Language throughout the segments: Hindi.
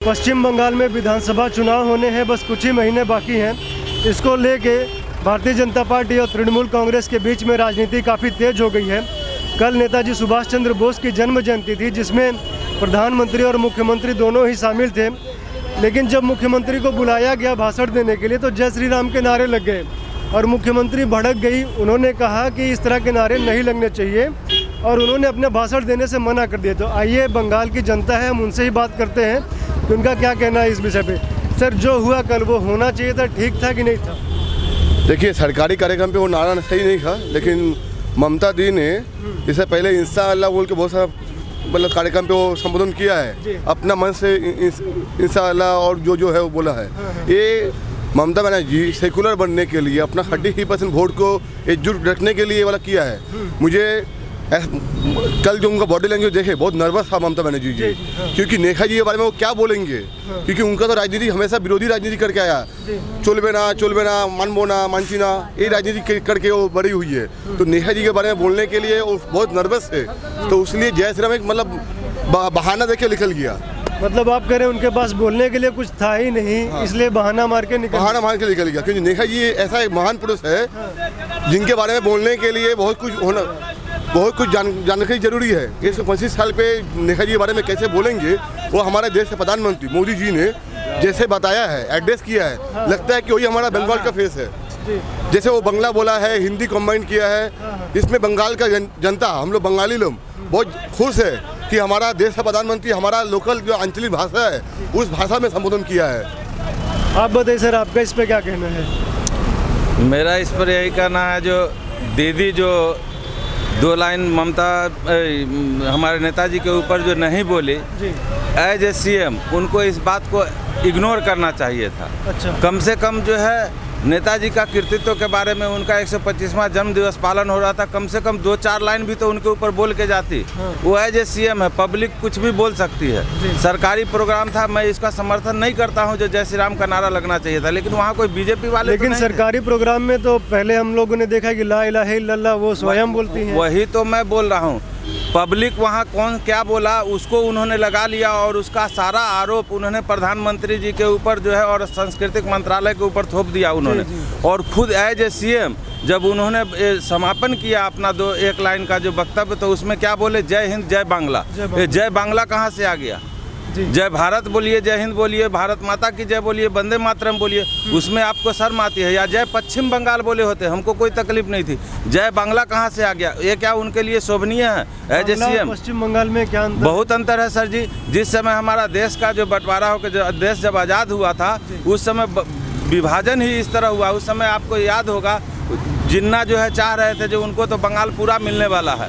पश्चिम बंगाल में विधानसभा चुनाव होने हैं, बस कुछ ही महीने बाकी हैं। इसको लेके भारतीय जनता पार्टी और तृणमूल कांग्रेस के बीच में राजनीति काफ़ी तेज हो गई है। कल नेताजी सुभाष चंद्र बोस की जन्म जयंती थी, जिसमें प्रधानमंत्री और मुख्यमंत्री दोनों ही शामिल थे। लेकिन जब मुख्यमंत्री को बुलाया गया भाषण देने के लिए तो जय श्री राम के नारे लग गए और मुख्यमंत्री भड़क गई। उन्होंने कहा कि इस तरह के नारे नहीं लगने चाहिए और उन्होंने अपने भाषण देने से मना कर दिया। तो आइए, बंगाल की जनता है, हम उनसे ही बात करते हैं कि उनका क्या कहना है इस विषय पे। सर, जो हुआ कल वो होना चाहिए था, ठीक था कि नहीं था? देखिए, सरकारी कार्यक्रम पे वो नारा सही नहीं था, लेकिन ममता दी ने इससे पहले इंशाअल्लाह बोल के बहुत सारा मतलब कार्यक्रम पे वो संबोधन किया है। अपना मन से इंशाअल्लाह और जो है वो बोला है। ये ममता बनर्जी सेकुलर बनने के लिए अपना 30% वोट को एकजुट रखने के लिए ये वाला किया है। मुझे कल जो उनका बॉडी लैंग्वेज देखे, बहुत नर्वस था ममता बनर्जी जी, क्योंकि नेता जी के बारे में वो क्या बोलेंगे, क्योंकि उनका तो राजनीति हमेशा विरोधी राजनीति करके आया। चलबे ना मानबो ना मानसी ना, ये राजनीति करके वो बड़ी हुई है। तो नेता जी के बारे में बोलने के लिए वो बहुत नर्वस है, तो इसलिए जय श्री राम एक मतलब बहाना देके निकल गया। मतलब आप कह रहे हैं उनके पास बोलने के लिए कुछ था ही नहीं, इसलिए बहाना मार के निकल गया। क्योंकि नेता जी ऐसा एक महान पुरुष है जिनके बारे में बोलने के लिए बहुत कुछ जानकारी जरूरी है। 125 साल पे नेता जी के बारे में कैसे बोलेंगे, वो हमारे देश के प्रधानमंत्री मोदी जी ने जैसे बताया है, एड्रेस किया है, लगता है कि वही हमारा बंगाल का फेस है। जैसे वो बंगला बोला है, हिंदी कंबाइन किया है, इसमें बंगाल का जनता, हम लोग बंगाली लोग बहुत खुश है कि हमारा देश का प्रधानमंत्री हमारा लोकल जो आंचलिक भाषा है उस भाषा में संबोधन किया है। आप बताइए सर, आपका इस पर क्या कहना है? मेरा इस पर यही कहना है, जो दीदी जो 2 लाइन ममता हमारे नेताजी के ऊपर जो नहीं बोली, एज ए सीएम उनको इस बात को इग्नोर करना चाहिए था। अच्छा। कम से कम जो है नेताजी का कृतित्व के बारे में, उनका 125वां जन्म दिवस पालन हो रहा था, कम से कम 2-4 लाइन भी तो उनके ऊपर बोल के जाती। वो एज ए सीएम है, पब्लिक कुछ भी बोल सकती है। सरकारी प्रोग्राम था, मैं इसका समर्थन नहीं करता हूं जो जय श्री राम का नारा लगना चाहिए था, लेकिन वहाँ कोई बीजेपी वाले लेकिन तो सरकारी प्रोग्राम में तो पहले हम लोगों ने देखा कि ला इलाहा इल्लल्लाह वो स्वयं बोलती हैं। वही तो मैं बोल रहा हूँ, पब्लिक वहाँ कौन क्या बोला उसको उन्होंने लगा लिया और उसका सारा आरोप उन्होंने प्रधानमंत्री जी के ऊपर जो है और सांस्कृतिक मंत्रालय के ऊपर थोप दिया उन्होंने। और खुद एज ए सीएम जब उन्होंने समापन किया अपना 1 लाइन का जो वक्तव्य, तो उसमें क्या बोले, जय हिंद जय बांग्ला। जय बांग्ला कहाँ से आ गया? जय भारत बोलिए, जय हिंद बोलिए, भारत माता की जय बोलिए, वंदे मातरम बोलिए, उसमें आपको शर्म आती है? या जय पश्चिम बंगाल बोले होते, हमको कोई तकलीफ नहीं थी। जय बांग्ला कहाँ से आ गया? ये क्या उनके लिए शोभनीय है एज ए सीएम? पश्चिम बंगाल में क्या अंतर? बहुत अंतर है सर जी। जिस समय हमारा देश का जो बंटवारा होकर देश जब आज़ाद हुआ था, उस समय विभाजन ही इस तरह हुआ। उस समय आपको याद होगा, जिन्ना जो है चाह रहे थे जो उनको तो बंगाल पूरा मिलने वाला है।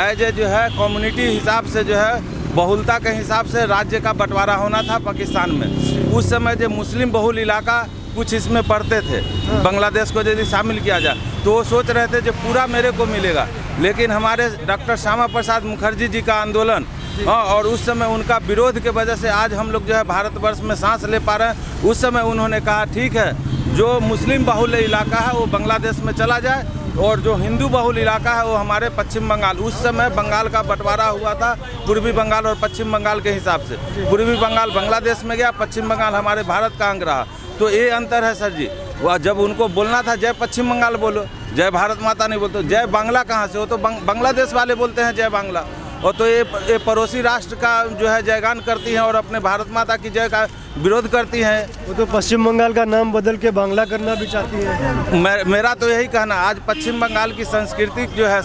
एज ए जो है कम्युनिटी हिसाब से जो है बहुलता के हिसाब से राज्य का बंटवारा होना था पाकिस्तान में। उस समय जो मुस्लिम बहुल इलाका कुछ इसमें पड़ते थे, बांग्लादेश को यदि शामिल किया जाए तो वो सोच रहे थे जो पूरा मेरे को मिलेगा। लेकिन हमारे डॉक्टर श्यामा प्रसाद मुखर्जी जी का आंदोलन और उस समय उनका विरोध के वजह से आज हम लोग जो है भारतवर्ष में सांस ले पा रहे हैं। उस समय उन्होंने कहा ठीक है, जो मुस्लिम बहुल इलाका है वो बांग्लादेश में चला जाए और जो हिंदू बहुल इलाका है वो हमारे पश्चिम बंगाल। उस समय बंगाल का बंटवारा हुआ था पूर्वी बंगाल और पश्चिम बंगाल के हिसाब से। पूर्वी बंगाल बांग्लादेश में गया, पश्चिम बंगाल हमारे भारत का अंग रहा। तो ये अंतर है सर जी। वह जब उनको बोलना था जय पश्चिम बंगाल बोलो, जय भारत माता नहीं बोलते। जय बांग्ला कहाँ से? वो तो बांग्लादेश वाले बोलते हैं जय बांग्ला। और तो ये पड़ोसी राष्ट्र का जो है जयगान करती हैं और अपने भारत माता की जय का विरोध करती हैं। वो तो पश्चिम बंगाल का नाम बदल के बांग्ला करना भी चाहती है। मेरा तो यही कहना, आज पश्चिम बंगाल की संस्कृति जो है,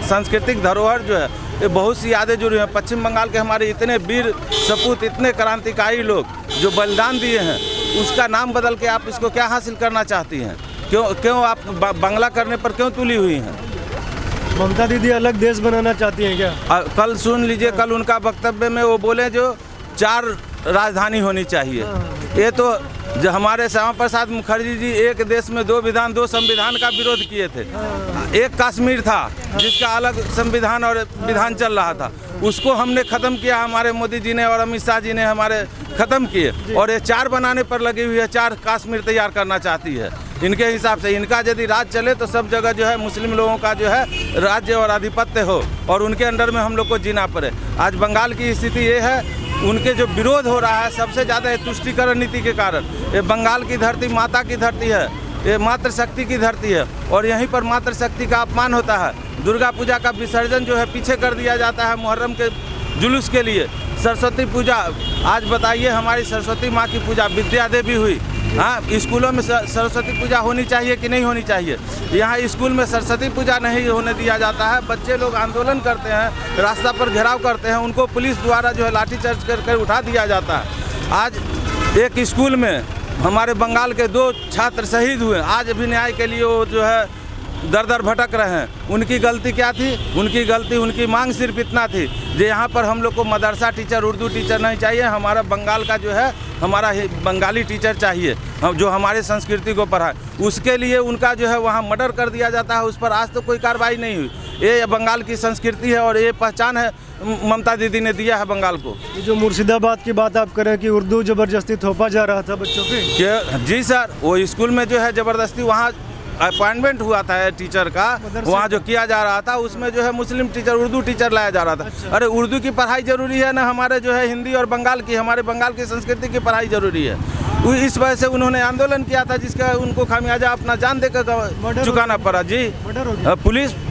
सांस्कृतिक धरोहर जो है, ये बहुत सी यादें जुड़ी हैं। पश्चिम बंगाल के हमारे इतने वीर सपूत, इतने क्रांतिकारी लोग जो बलिदान दिए हैं, उसका नाम बदल के आप इसको क्या हासिल करना चाहती हैं? क्यों आप बांग्ला करने पर क्यों तुली हुई हैं? ममता दीदी अलग देश बनाना चाहती हैं क्या? कल सुन लीजिए, कल उनका वक्तव्य में वो बोले जो 4 राजधानी होनी चाहिए। ये तो जो हमारे श्यामा प्रसाद मुखर्जी जी एक देश में 2 विधान 2 संविधान का विरोध किए थे। एक कश्मीर था जिसका अलग संविधान और विधान चल रहा था, उसको हमने ख़त्म किया, हमारे मोदी जी ने और अमित शाह जी ने हमारे ख़त्म किए। और ये 4 बनाने पर लगी हुई है, 4 कश्मीर तैयार करना चाहती है। इनके हिसाब से इनका यदि राज चले तो सब जगह जो है मुस्लिम लोगों का जो है राज्य और आधिपत्य हो और उनके अंडर में हम लोग को जीना पड़े। आज बंगाल की स्थिति ये है उनके जो विरोध हो रहा है सबसे ज़्यादा ये तुष्टीकरण नीति के कारण। ये बंगाल की धरती माता की धरती है, ये मातृशक्ति की धरती है और यहीं पर मातृशक्ति का अपमान होता है। दुर्गा पूजा का विसर्जन जो है पीछे कर दिया जाता है मुहर्रम के जुलूस के लिए। सरस्वती पूजा, आज बताइए हमारी सरस्वती माँ की पूजा विद्या देवी हुई। हाँ, स्कूलों में सरस्वती पूजा होनी चाहिए कि नहीं होनी चाहिए? यहाँ स्कूल में सरस्वती पूजा नहीं होने दिया जाता है। बच्चे लोग आंदोलन करते हैं, रास्ता पर घेराव करते हैं, उनको पुलिस द्वारा जो है लाठीचार्ज करके उठा दिया जाता है। आज एक स्कूल में हमारे बंगाल के 2 छात्र शहीद हुए। आज भी न्याय के लिए वो जो है दर दर भटक रहे हैं। उनकी गलती क्या थी? उनकी मांग सिर्फ इतना थी जो यहाँ पर हम लोग को मदरसा टीचर, उर्दू टीचर नहीं चाहिए, हमारा बंगाल का जो है हमारा बंगाली टीचर चाहिए जो हमारे संस्कृति को पढ़ाए। उसके लिए उनका जो है वहाँ मर्डर कर दिया जाता है, उस पर आज तो कोई कार्रवाई नहीं हुई। ये बंगाल की संस्कृति है और ये पहचान है ममता दीदी ने दिया है बंगाल को। जो मुर्शिदाबाद की बात आप करें कि उर्दू ज़बरदस्ती थोपा जा रहा था बच्चों पे, जी सर, वो स्कूल में जो है ज़बरदस्ती वहाँ अपॉइंटमेंट हुआ था टीचर का, वहाँ जो किया जा रहा था उसमें जो है मुस्लिम टीचर, उर्दू टीचर लाया जा रहा था। अच्छा। अरे उर्दू की पढ़ाई जरूरी है ना, हमारे जो है हिंदी और बंगाल की, हमारे बंगाल की संस्कृति की पढ़ाई जरूरी है। इस वजह से उन्होंने आंदोलन किया था जिसका उनको खामियाजा अपना जान देकर चुकाना पड़ा। जी,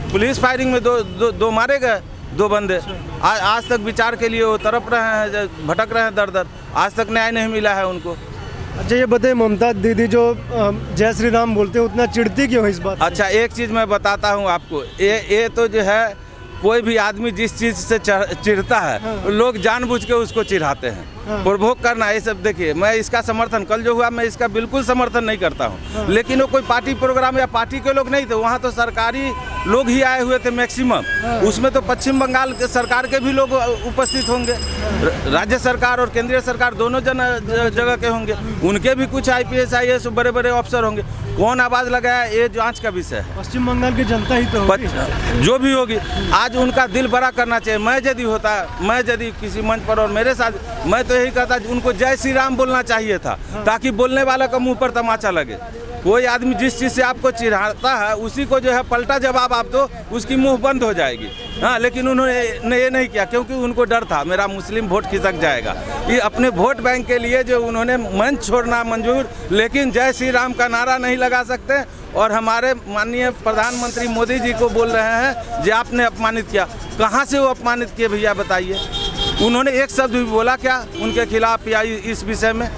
पुलिस फायरिंग में दो मारे गए, 2 बंदे। आज तक विचार के लिए वो तड़प रहे हैं, भटक रहे हैं दर दर, आज तक न्याय नहीं मिला है उनको। अच्छा ये बताइए, ममता दीदी जो जय श्री राम बोलते हैं उतना चिढ़ती क्यों है इस बात? अच्छा एक चीज़ मैं बताता हूँ आपको, ये तो जो है कोई भी आदमी जिस चीज़ से चिढ़ता है, हाँ। लोग जानबूझ के उसको चिढ़ाते हैं, हाँ। प्रभोग करना ये सब। देखिए मैं इसका समर्थन, कल जो हुआ मैं इसका बिल्कुल समर्थन नहीं करता हूँ, हाँ। लेकिन वो कोई पार्टी प्रोग्राम या पार्टी के लोग नहीं थे, वहाँ तो सरकारी लोग ही आए हुए थे मैक्सिमम, हाँ। उसमें तो पश्चिम बंगाल के सरकार के भी लोग उपस्थित होंगे, हाँ। राज्य सरकार और केंद्रीय सरकार दोनों जगह के होंगे, उनके भी कुछ IPS IAS बड़े बड़े अफसर होंगे। कौन आवाज़ लगाया ये जांच का विषय है। पश्चिम बंगाल की जनता ही तो होगी। जो भी होगी, आज उनका दिल बड़ा करना चाहिए। मैं यदि किसी मंच पर और मेरे साथ, मैं तो यही कहता उनको जय श्री राम बोलना चाहिए था, ताकि बोलने वाला का मुंह पर तमाचा लगे। कोई आदमी जिस चीज़ से आपको चिढ़ाता है उसी को जो है पलटा जवाब आप दो, उसकी मुंह बंद हो जाएगी। हाँ, लेकिन उन्होंने ये नहीं किया क्योंकि उनको डर था मेरा मुस्लिम वोट खिसक जाएगा। ये अपने वोट बैंक के लिए जो उन्होंने मंच छोड़ना मंजूर, लेकिन जय श्री राम का नारा नहीं लगा सकते। और हमारे माननीय प्रधानमंत्री मोदी जी को बोल रहे हैं जो आपने अपमानित किया। कहाँ से वो अपमानित किए भैया बताइए? उन्होंने एक शब्द भी बोला क्या उनके खिलाफ या इस विषय में?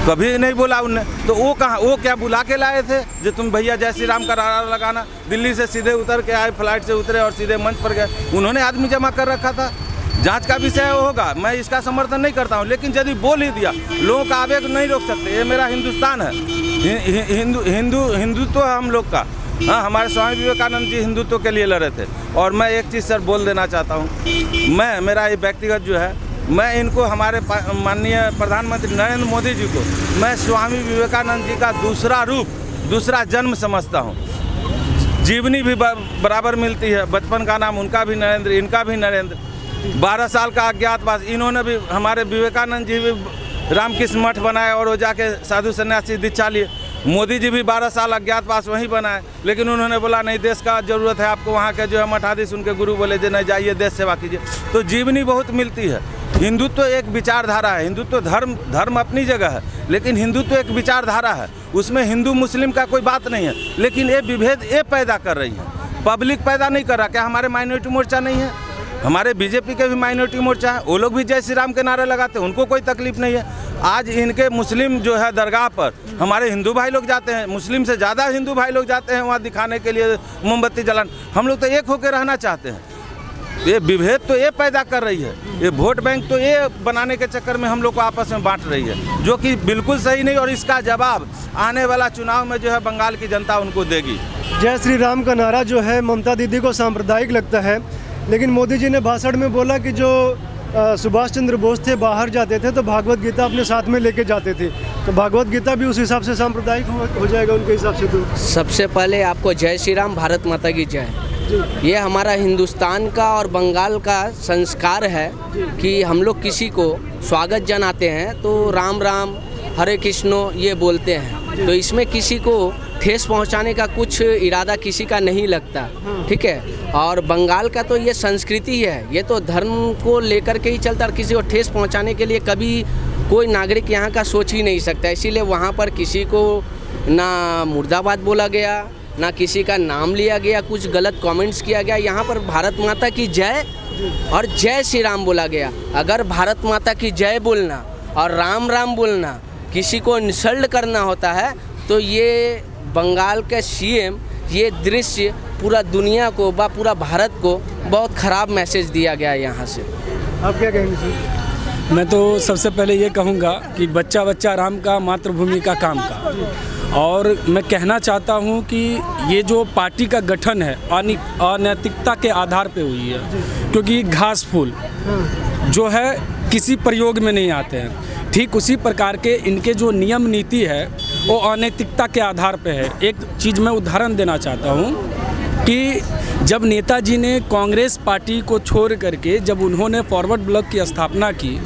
कभी नहीं बोला उनने। तो वो क्या बुला के लाए थे जो तुम भैया जय श्री राम का नारा लगाना? दिल्ली से सीधे उतर के आए, फ्लाइट से उतरे और सीधे मंच पर गए। उन्होंने आदमी जमा कर रखा था। जांच का विषय होगा, मैं इसका समर्थन नहीं करता हूं, लेकिन यदि बोल ही दिया, लोगों का आवेग नहीं रोक सकते। ये मेरा हिंदुस्तान है, हिंदुत्व है हम लोग का। हाँ, हमारे स्वामी विवेकानंद जी हिंदुत्व के लिए लड़े थे। और मैं एक चीज़ सर बोल देना चाहता हूँ, मेरा ये व्यक्तिगत जो है, मैं इनको हमारे माननीय प्रधानमंत्री नरेंद्र मोदी जी को मैं स्वामी विवेकानंद जी का दूसरा रूप, दूसरा जन्म समझता हूँ। जीवनी भी बराबर मिलती है, बचपन का नाम उनका भी नरेंद्र, इनका भी नरेंद्र। 12 साल का अज्ञातवास, इन्होंने भी, हमारे विवेकानंद जी भी रामकृष्ण मठ बनाए और वो जाके साधु सन्यासी दीक्षा लिए। मोदी जी भी 12 साल अज्ञातवास वहीं बनाए, लेकिन उन्होंने बोला नहीं, देश का ज़रूरत है आपको। वहाँ के जो है मठाधीश उनके गुरु बोले जो नहीं, जाइए देश सेवा कीजिए। तो जीवनी बहुत मिलती है। हिंदुत्व एक विचारधारा है, हिंदुत्व धर्म अपनी जगह है, लेकिन हिंदुत्व एक विचारधारा है। उसमें हिंदू मुस्लिम का कोई बात नहीं है, लेकिन ये विभेद ये पैदा कर रही है, पब्लिक पैदा नहीं कर रहा। क्या हमारे माइनॉरिटी मोर्चा नहीं है? हमारे बीजेपी के भी माइनॉरिटी मोर्चा है, वो लोग भी जय श्री राम के नारे लगाते हैं, उनको कोई तकलीफ नहीं है। आज इनके मुस्लिम जो है दरगाह पर हमारे हिंदू भाई लोग जाते हैं, मुस्लिम से ज़्यादा हिंदू भाई लोग जाते हैं वहाँ दिखाने के लिए मोमबत्ती जलाने। हम लोग तो एक होकर रहना चाहते हैं। ये विभेद तो ये पैदा कर रही है, ये वोट बैंक तो ये बनाने के चक्कर में हम लोग को आपस में बांट रही है, जो कि बिल्कुल सही नहीं। और इसका जवाब आने वाला चुनाव में जो है बंगाल की जनता उनको देगी। जय श्री राम का नारा जो है ममता दीदी को सांप्रदायिक लगता है, लेकिन मोदी जी ने भाषण में बोला कि जो सुभाष चंद्र बोस थे बाहर जाते थे तो भागवत गीता अपने साथ में लेके जाते थे, तो भागवत गीता भी उस हिसाब से सांप्रदायिक हो जाएगा उनके हिसाब से? तो सबसे पहले आपको जय श्री राम, भारत माता की जय। ये हमारा हिंदुस्तान का और बंगाल का संस्कार है कि हम लोग किसी को स्वागत जनाते हैं तो राम राम हरे कृष्णो ये बोलते हैं, तो इसमें किसी को ठेस पहुंचाने का कुछ इरादा किसी का नहीं लगता, ठीक है। और बंगाल का तो ये संस्कृति है, ये तो धर्म को लेकर के ही चलता, और किसी को ठेस पहुंचाने के लिए कभी कोई नागरिक यहाँ का सोच ही नहीं सकता। इसीलिए वहाँ पर किसी को ना मुर्दाबाद बोला गया, ना किसी का नाम लिया गया, कुछ गलत कमेंट्स किया गया। यहाँ पर भारत माता की जय और जय श्री राम बोला गया। अगर भारत माता की जय बोलना और राम राम बोलना किसी को इंसल्ट करना होता है तो ये बंगाल के सीएम ये दृश्य पूरा दुनिया को पूरा भारत को बहुत ख़राब मैसेज दिया गया यहाँ से। आप क्या कहेंगे सर? मैं तो सबसे पहले ये कहूँगा कि बच्चा बच्चा राम का, मातृभूमि का काम का। और मैं कहना चाहता हूँ कि ये जो पार्टी का गठन है अनैतिकता के आधार पे हुई है, क्योंकि घास फूल जो है किसी प्रयोग में नहीं आते हैं। ठीक उसी प्रकार के इनके जो नियम नीति है वो अनैतिकता के आधार पे है। एक चीज़ मैं उदाहरण देना चाहता हूँ कि जब नेताजी ने कांग्रेस पार्टी को छोड़ करके जब उन्होंने फॉरवर्ड ब्लॉक की स्थापना की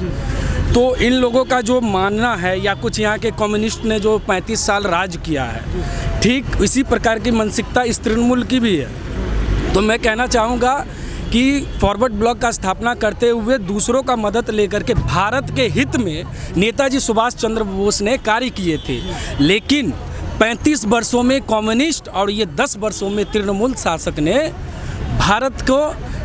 तो इन लोगों का जो मानना है या कुछ यहाँ के कम्युनिस्ट ने जो 35 साल राज किया है, ठीक इसी प्रकार की मानसिकता इस तृणमूल की भी है। तो मैं कहना चाहूँगा कि फॉरवर्ड ब्लॉक का स्थापना करते हुए दूसरों का मदद लेकर के भारत के हित में नेताजी सुभाष चंद्र बोस ने कार्य किए थे। लेकिन 35 वर्षों में कम्युनिस्ट और ये 10 वर्षों में तृणमूल शासक ने भारत को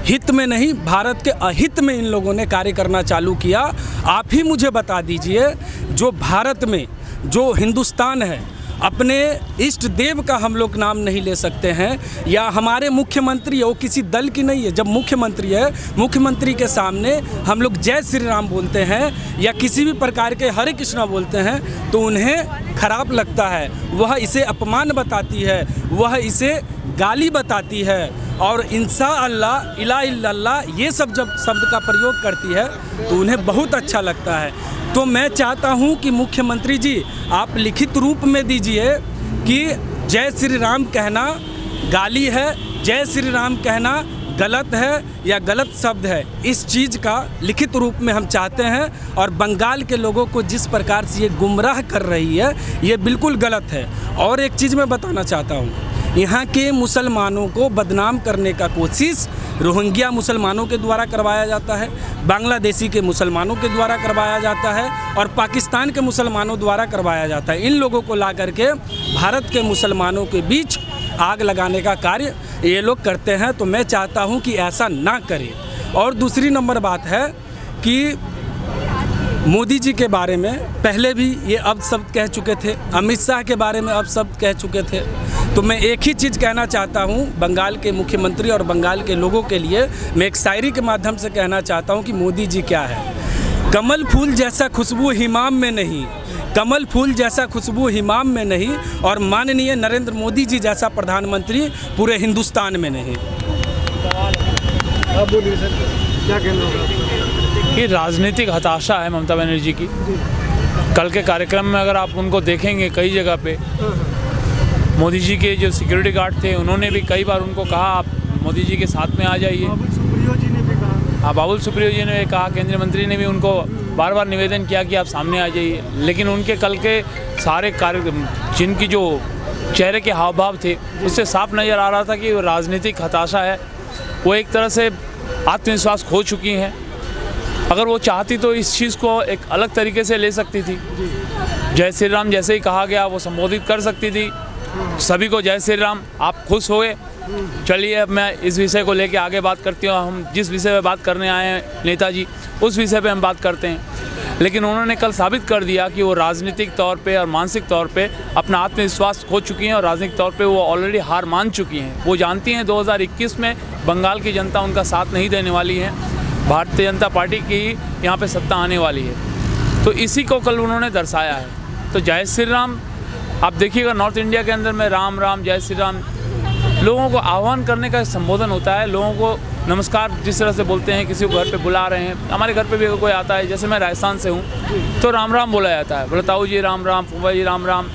हित में नहीं, भारत के अहित में इन लोगों ने कार्य करना चालू किया। आप ही मुझे बता दीजिए, जो भारत में जो हिंदुस्तान है, अपने इष्ट देव का हम लोग नाम नहीं ले सकते हैं, या हमारे मुख्यमंत्री है वो किसी दल की नहीं है। जब मुख्यमंत्री है, मुख्यमंत्री के सामने हम लोग जय श्री राम बोलते हैं या किसी भी प्रकार के हरे कृष्णा बोलते हैं तो उन्हें खराब लगता है, वह इसे अपमान बताती है, वह इसे गाली बताती है और इंशा अल्लाह इला इल्लल्लाह ये सब जब शब्द का प्रयोग करती है तो उन्हें बहुत अच्छा लगता है। तो मैं चाहता हूं कि मुख्यमंत्री जी आप लिखित रूप में दीजिए कि जय श्री राम कहना गाली है, जय श्री राम कहना गलत है या गलत शब्द है, इस चीज़ का लिखित रूप में हम चाहते हैं। और बंगाल के लोगों को जिस प्रकार से ये गुमराह कर रही है ये बिल्कुल गलत है। और एक चीज़ मैं बताना चाहता हूँ, यहाँ के मुसलमानों को बदनाम करने का कोशिश रोहिंग्या मुसलमानों के द्वारा करवाया जाता है, बांग्लादेशी के मुसलमानों के द्वारा करवाया जाता है और पाकिस्तान के मुसलमानों द्वारा करवाया जाता है। इन लोगों को ला करके भारत के मुसलमानों के बीच आग लगाने का कार्य ये लोग करते हैं। तो मैं चाहता हूँ कि ऐसा ना करें। और दूसरी नंबर बात है कि मोदी जी के बारे में पहले भी ये अब शब्द कह चुके थे, अमित शाह के बारे में अब शब्द कह चुके थे। तो मैं एक ही चीज़ कहना चाहता हूँ बंगाल के मुख्यमंत्री और बंगाल के लोगों के लिए, मैं एक शायरी के माध्यम से कहना चाहता हूँ कि मोदी जी क्या है। कमल फूल जैसा खुशबू हिमाम में नहीं, कमल फूल जैसा खुशबू हिमाम में नहीं, और माननीय नरेंद्र मोदी जी जैसा प्रधानमंत्री पूरे हिंदुस्तान में नहीं। आप बोलिए सर, क्या कहना होगा? ये राजनीतिक हताशा है ममता बनर्जी की। कल के कार्यक्रम में अगर आप उनको देखेंगे, कई जगह पे मोदी जी के जो सिक्योरिटी गार्ड थे उन्होंने भी कई बार उनको कहा आप मोदी जी के साथ में आ जाइए। बाबुल सुप्रियो जी ने भी कहा। हाँ, बाबुल सुप्रियो जी ने कहा, केंद्रीय मंत्री ने भी उनको बार बार निवेदन किया कि आप सामने आ जाइए। लेकिन उनके कल के सारे कार्य, जिनकी जो चेहरे के हाव भाव थे, उससे साफ नज़र आ रहा था कि वो राजनीतिक हताशा है। वो एक तरह से आत्मविश्वास खो चुकी हैं। अगर वो चाहती तो इस चीज़ को एक अलग तरीके से ले सकती थी। जय श्री राम जैसे ही कहा गया वो संबोधित कर सकती थी सभी को, जय श्री राम। आप खुश हुए। चलिए अब मैं इस विषय को लेके आगे बात करती हूँ। हम जिस विषय पे बात करने आए हैं नेताजी, उस विषय पे हम बात करते हैं। लेकिन उन्होंने कल साबित कर दिया कि वो राजनीतिक तौर पे और मानसिक तौर पे अपना आत्मविश्वास खो चुकी हैं और राजनीतिक तौर पे वो ऑलरेडी हार मान चुकी हैं। वो जानती हैं 2021 में बंगाल की जनता उनका साथ नहीं देने वाली है, भारतीय जनता पार्टी की यहाँ पे सत्ता आने वाली है। तो इसी को कल उन्होंने दर्शाया है। तो जय श्री राम आप देखिएगा, नॉर्थ इंडिया के अंदर में राम राम जय श्री राम लोगों को आह्वान करने का संबोधन होता है। लोगों को नमस्कार जिस तरह से बोलते हैं, किसी को घर पे बुला रहे हैं। हमारे घर पे भी कोई आता है, जैसे मैं राजस्थान से हूँ, तो राम राम बोला जाता है, बोले ताऊ जी राम राम, फूफा जी राम राम।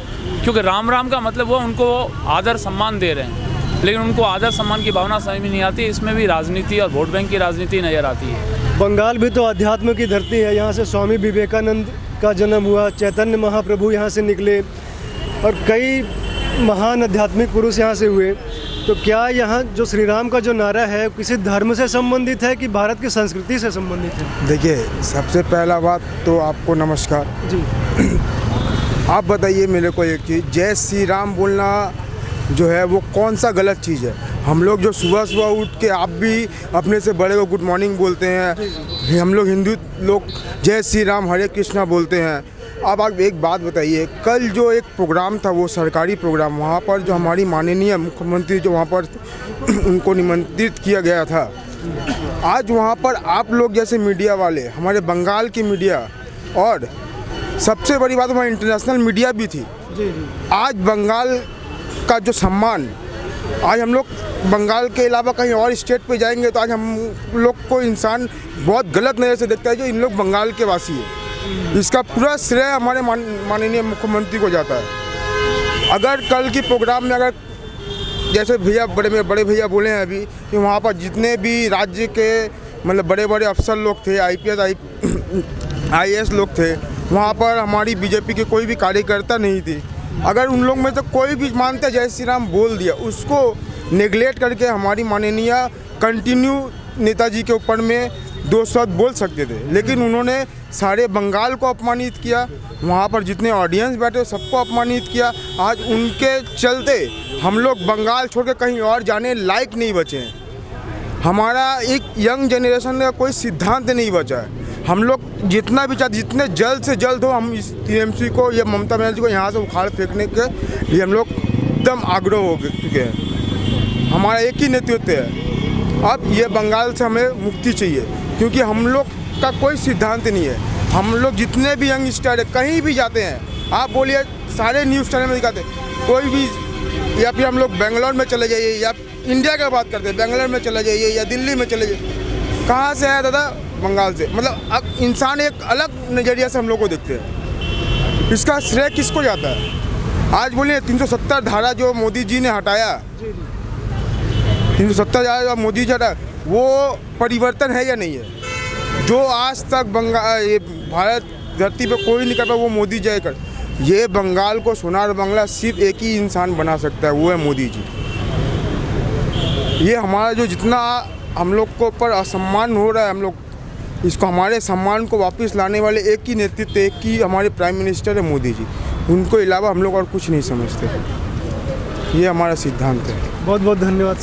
क्योंकि राम राम का मतलब वो उनको आदर सम्मान दे रहे हैं। लेकिन उनको आदर सम्मान की भावना समझ में नहीं आती। इसमें भी राजनीति और वोट बैंक की राजनीति नज़र आती है। बंगाल भी तो अध्यात्म की धरती है। यहाँ से स्वामी विवेकानंद का जन्म हुआ, चैतन्य महाप्रभु यहाँ से निकले और कई महान आध्यात्मिक पुरुष यहाँ से हुए। तो क्या यहाँ जो श्री राम का जो नारा है किसी धर्म से संबंधित है कि भारत की संस्कृति से संबंधित है? देखिए, सबसे पहला बात तो आपको नमस्कार जी। आप बताइए मेरे को एक चीज़, जय श्री राम बोलना जो है वो कौन सा गलत चीज़ है? हम लोग जो सुबह सुबह उठ के आप भी अपने से बड़े को गुड मॉर्निंग बोलते हैं, हम लोग हिंदू लोग जय श्री राम हरे कृष्णा बोलते हैं। अब आप एक बात बताइए, कल जो एक प्रोग्राम था वो सरकारी प्रोग्राम, वहाँ पर जो हमारी माननीय मुख्यमंत्री जो वहाँ पर उनको निमंत्रित किया गया था, आज वहाँ पर आप लोग जैसे मीडिया वाले, हमारे बंगाल की मीडिया और सबसे बड़ी बात हमारी इंटरनेशनल मीडिया भी थी, आज बंगाल का जो सम्मान, आज हम लोग बंगाल के अलावा कहीं और स्टेट पे जाएंगे तो आज हम लोग को इंसान बहुत गलत नज़र से देखता है जो इन लोग बंगाल के वासी है। इसका पूरा श्रेय हमारे माननीय मुख्यमंत्री को जाता है। अगर कल की प्रोग्राम में अगर जैसे भैया बड़े भैया बोले हैं अभी कि वहाँ पर जितने भी राज्य के मतलब बड़े बड़े अफसर लोग थे, IAS लोग थे, वहाँ पर हमारी बीजेपी के कोई भी कार्यकर्ता नहीं थी। अगर उन लोग में तो कोई भी मानते जय श्री राम बोल दिया, उसको नेगलेक्ट करके हमारी माननीय कंटिन्यू नेताजी के ऊपर में 2 शब्द बोल सकते थे, लेकिन उन्होंने सारे बंगाल को अपमानित किया, वहाँ पर जितने ऑडियंस बैठे सबको अपमानित किया। आज उनके चलते हम लोग बंगाल छोड़ के कहीं और जाने लायक नहीं बचे हैं। हमारा एक यंग जनरेशन का कोई सिद्धांत नहीं बचा है। हम लोग जितना भी चाहते, जितने जल्द से जल्द हो हम इस TMC को या ममता बनर्जी को यहाँ से उखाड़ फेंकने के लिए हम लोग एकदम आग्रह हो चुके हैं। हमारा एक ही नेतृत्व है, अब ये बंगाल से हमें मुक्ति चाहिए, क्योंकि हम लोग का कोई सिद्धांत नहीं है। हम लोग जितने भी यंग स्टार है कहीं भी जाते हैं, आप बोलिए सारे न्यूज़ चैनल में दिखाते हैं, कोई भी, या फिर हम लोग बेंगलोर में चले जाइए या इंडिया की बात करते हैं, बेंगलोर में चले जाइए या दिल्ली में चले जाइए, कहाँ से आया दादा? बंगाल से। मतलब अब इंसान एक अलग नज़रिया से हम लोग को देखते हैं। इसका श्रेय किसको जाता है? आज बोलिए 370 धारा जो मोदी जी ने हटाया, 370 धारा जो मोदी जी हटाया, वो परिवर्तन है या नहीं है? जो आज तक भारत धरती पे कोई नहीं कर पाया वो मोदी जय कर, ये बंगाल को सोनार बांग्ला सिर्फ एक ही इंसान बना सकता है, वो है मोदी जी। ये हमारा जो जितना हम लोग को ऊपर असम्मान हो रहा है, हम लोग इसको, हमारे सम्मान को वापस लाने वाले एक ही नेतृत्व, एक ही हमारे प्राइम मिनिस्टर है मोदी जी। उनको अलावा हम लोग और कुछ नहीं समझते। ये हमारा सिद्धांत है। बहुत बहुत धन्यवाद।